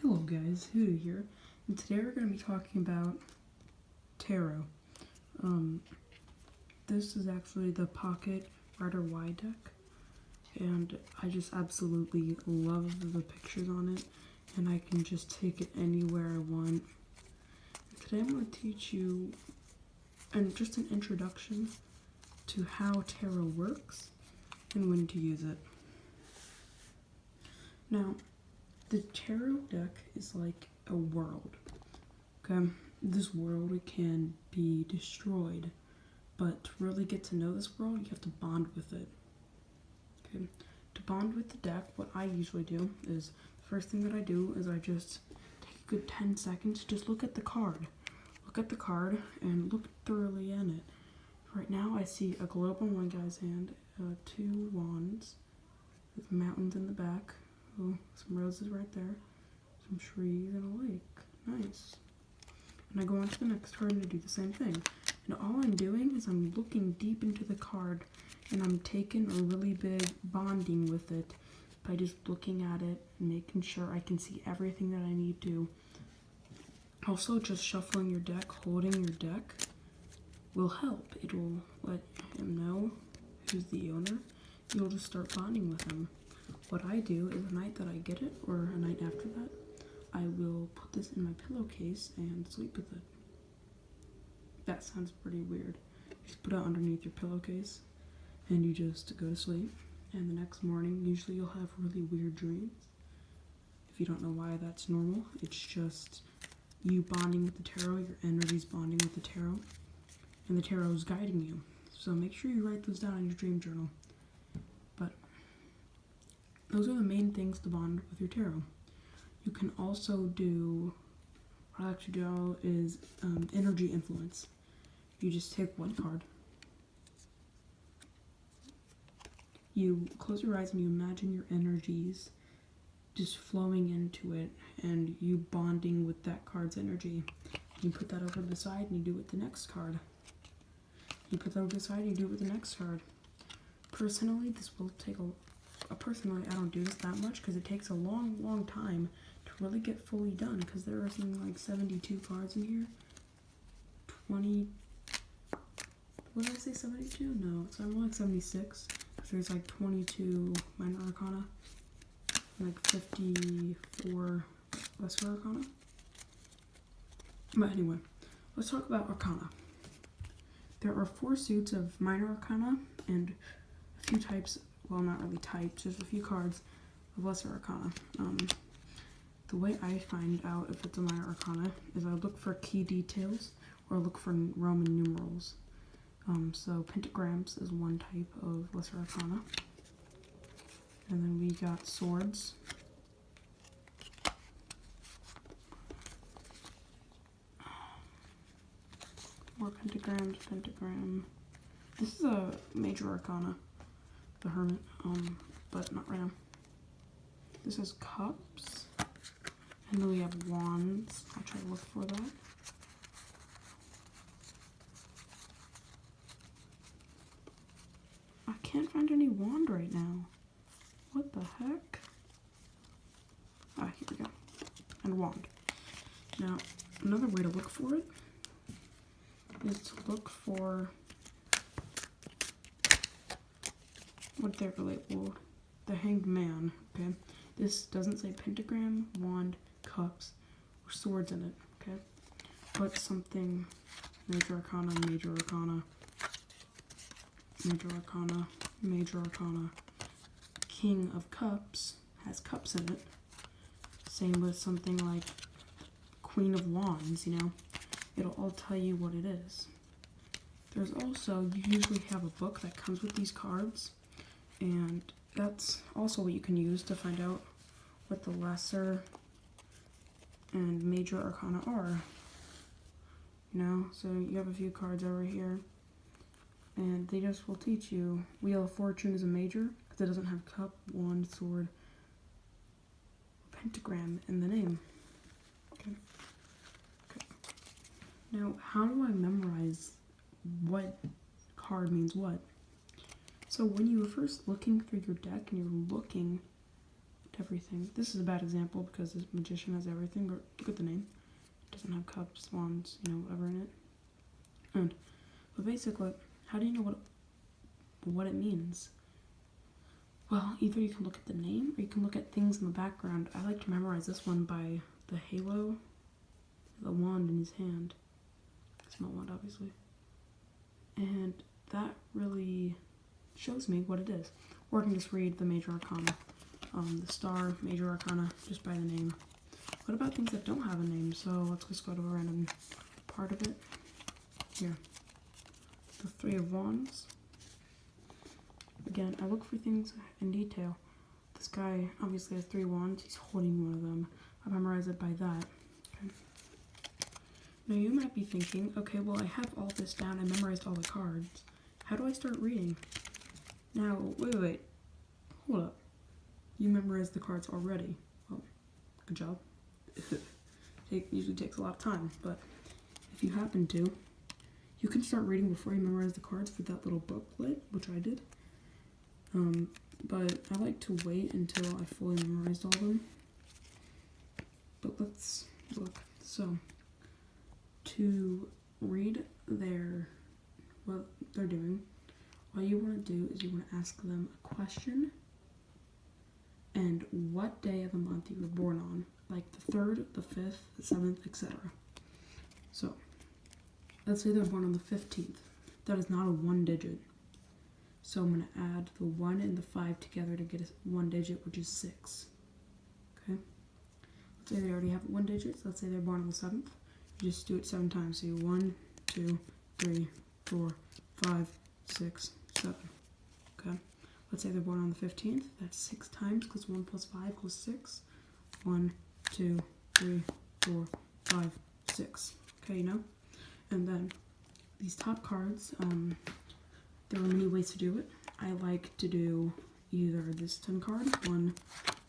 Hello guys, Huda here, and today we're going to be talking about tarot. This is actually the Pocket Rider-Waite deck, and I just absolutely love the pictures on it, and I can just take it anywhere I want. Today I'm going to teach you just an introduction to how tarot works and when to use it. Now, the tarot deck is like a world, okay? This world can be destroyed, but to really get to know this world, you have to bond with it, okay? To bond with the deck, what I usually do is, the first thing that I do is I just take a good 10 seconds, just look at the card. Look at the card and look thoroughly in it. Right now I see a globe on one guy's hand, 2 wands, with mountains in the back. Oh, some roses right there, some trees, and a lake. Nice. And I go on to the next card and I do the same thing. And all I'm doing is I'm looking deep into the card and I'm taking a really big bonding with it by just looking at it and making sure I can see everything that I need to. Also, just shuffling your deck, holding your deck will help. It will let him know who's the owner. You'll just start bonding with him. What I do is the night that I get it, or a night after that, I will put this in my pillowcase and sleep with it. That sounds pretty weird. Just put it underneath your pillowcase and you just go to sleep. And the next morning, usually you'll have really weird dreams. If you don't know why that's normal, it's just you bonding with the tarot, your energy's bonding with the tarot, and the tarot is guiding you. So make sure you write those down in your dream journal. But those are the main things to bond with your tarot. You can also do, what I like to do is energy influence. You just take one card. You close your eyes and you imagine your energies just flowing into it and you bonding with that card's energy. You put that over to the side and you do it with the next card. You put that over to the side and you do it with the next card. Personally, this will take personally, I don't do this that much because it takes a long time to really get fully done because there are something like 72 cards in here. 20, what did I say, 72? No, it's more like 76 because there's like 22 minor arcana and like 54 lesser arcana. But anyway, let's talk about arcana. There are 4 suits of minor arcana and a few types, well, not really types, just a few cards of lesser arcana. The way I find out if it's a minor arcana is I look for key details or look for Roman numerals. So pentagrams is one type of lesser arcana. And then we got swords. More pentagrams, pentagram. This is a major arcana, the Hermit, but not right now. This is cups, and then we have wands. I'll try to look for that. I can't find any wand right now. What the heck? Ah, here we go. And wand. Now, another way to look for it is to look for what they're labeled, the Hanged Man, okay? This doesn't say pentagram, wand, cups, or swords in it, okay? But something major arcana, major arcana, major arcana, major arcana. King of Cups has cups in it. Same with something like Queen of Wands, you know? It'll all tell you what it is. There's also, you usually have a book that comes with these cards, and that's also what you can use to find out what the lesser and major arcana are. You know, so you have a few cards over here, and they just will teach you. Wheel of Fortune is a major, because it doesn't have cup, wand, sword, pentagram in the name. Okay. Now, how do I memorize what card means what? So when you were first looking through your deck and you're looking everything. This is a bad example because this magician has everything, but look at the name. It doesn't have cups, wands, whatever in it. But basically, how do you know what it means? Well, either you can look at the name or you can look at things in the background. I like to memorize this one by the halo, the wand in his hand. Small wand, obviously. And that really shows me what it is. Or I can just read the major arcana. The star, major arcana, just by the name. What about things that don't have a name? So let's just go to a random part of it. Here. The Three of Wands. Again, I look for things in detail. This guy obviously has 3 wands. He's holding one of them. I memorize it by that. Okay. Now you might be thinking, okay, well I have all this down. I memorized all the cards. How do I start reading? Now, wait. Hold up. You memorized the cards already. Well, good job. It usually takes a lot of time, but if you happen to, you can start reading before you memorize the cards for that little booklet, which I did. But I like to wait until I fully memorized all of them. But let's look. So, to read what they're doing, all you want to do is you want to ask them a question and what day of the month you were born on, like the 3rd, the 5th, the 7th, etc. So, let's say they're born on the 15th. That is not a 1 digit. So I'm going to add the 1 and the 5 together to get a 1 digit, which is 6. Okay? Let's say they already have 1 digit. So let's say they're born on the 7th. You just do it 7 times. So you 1, 2, 3, 4, 5, 6, 7. Okay? Let's say they're born on the 15th. That's 6 times because 1 plus 5 equals 6. 1, 2, 3, 4, 5, 6. Okay, And then these top cards, there are many ways to do it. I like to do either this 10 card, 1,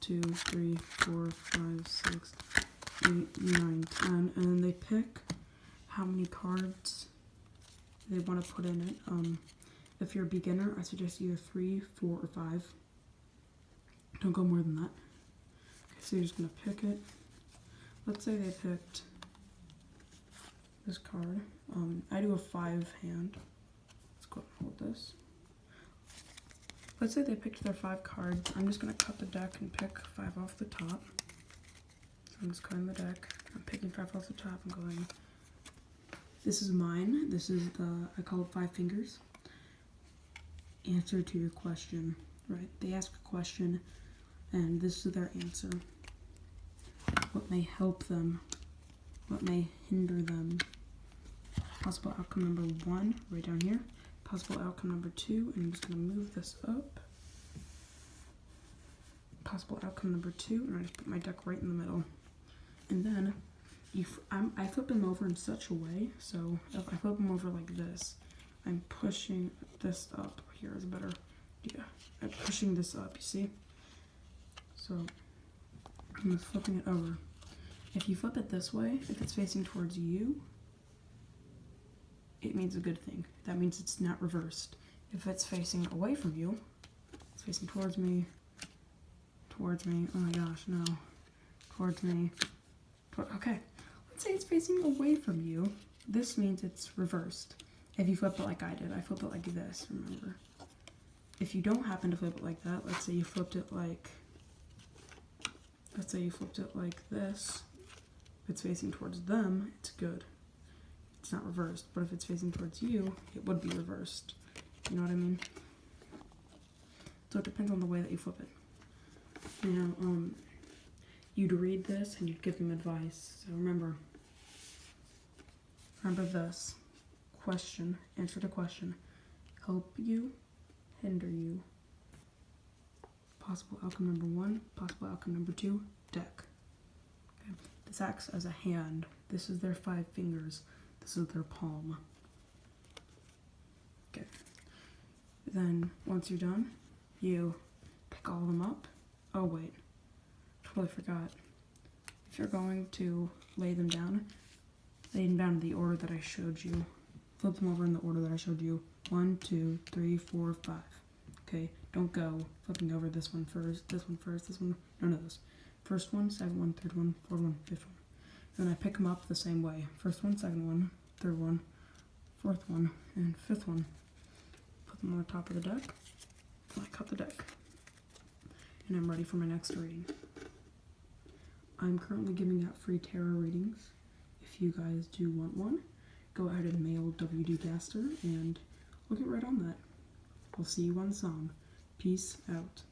2, 3, 4, 5, 6, 8, 9, 10, and then they pick how many cards they want to put in it. If you're a beginner, I suggest either 3, 4, or 5. Don't go more than that. Okay, so you're just going to pick it. Let's say they picked this card. I do a 5 hand. Let's go and hold this. Let's say they picked their 5 cards. I'm just going to cut the deck and pick 5 off the top. So I'm just cutting the deck. I'm picking 5 off the top and going, this is mine. This is I call it 5 fingers. Answer to your question, right? They ask a question and this is their answer. What may help them? What may hinder them? Possible outcome number 1, right down here. Possible outcome number 2, and I'm just going to move this up. Possible outcome number 2, and I just put my deck right in the middle. And then I flip them over in such a way, so if I flip them over like this, I'm pushing this up. Here is a better idea. I'm pushing this up, you see? So I'm just flipping it over. If you flip it this way, if it's facing towards you, it means a good thing. That means it's not reversed. If it's facing away from you, it's facing towards me, oh my gosh, no, towards me, okay. Let's say it's facing away from you, this means it's reversed. If you flip it like I did, I flip it like this, remember. If you don't happen to flip it like that, let's say you flipped it like this, if it's facing towards them, it's good. It's not reversed, but if it's facing towards you, it would be reversed. You know what I mean? So it depends on the way that you flip it. Now, you'd read this and you'd give them advice. So remember this. Question, answer to question. Help you, hinder you. Possible outcome number 1, possible outcome number 2, deck. Okay. This acts as a hand. This is their 5 fingers. This is their palm. Okay. Then, once you're done, you pick all of them up. Oh wait, totally forgot. If you're going to lay them down in the order that I showed you. Flip them over in the order that I showed you. 1, 2, 3, 4, 5. Okay, Don't go flipping over this one first, this one first, this one. None of those. First one, second one, third one, fourth one, fifth one. And I pick them up the same way. First one, second one, third one, fourth one, and fifth one. Put them on the top of the deck. I cut the deck. And I'm ready for my next reading. I'm currently giving out free tarot readings. If you guys do want one, go ahead and mail WD Gaster and we'll get right on that. We'll see you on the song. Peace out.